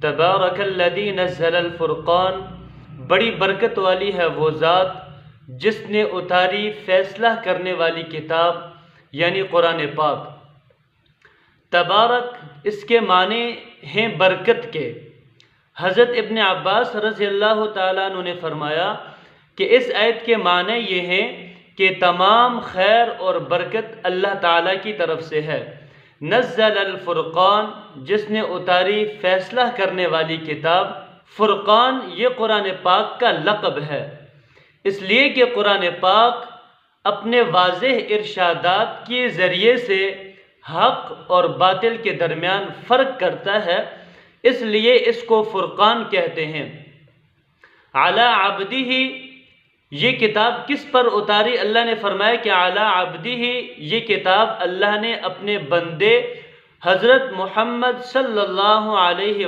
تبارک الذی نزل الفرقان، بڑی برکت والی ہے وہ ذات جس نے اتاری فیصلہ کرنے والی کتاب یعنی قرآن پاک۔ تبارک اس کے معنی ہیں برکت کے۔ حضرت ابن عباس رضی اللہ تعالیٰ عنہ نے فرمایا کہ اس آیت کے معنی یہ ہیں کہ تمام خیر اور برکت اللہ تعالیٰ کی طرف سے ہے۔ نزل الفرقان، جس نے اتاری فیصلہ کرنے والی کتاب۔ فرقان یہ قرآن پاک کا لقب ہے، اس لیے کہ قرآن پاک اپنے واضح ارشادات کے ذریعے سے حق اور باطل کے درمیان فرق کرتا ہے، اس لیے اس کو فرقان کہتے ہیں۔ علی عبدہ، یہ کتاب کس پر اتاری؟ اللہ نے فرمایا کہ علی عبدہ، یہ کتاب اللہ نے اپنے بندے حضرت محمد صلی اللہ علیہ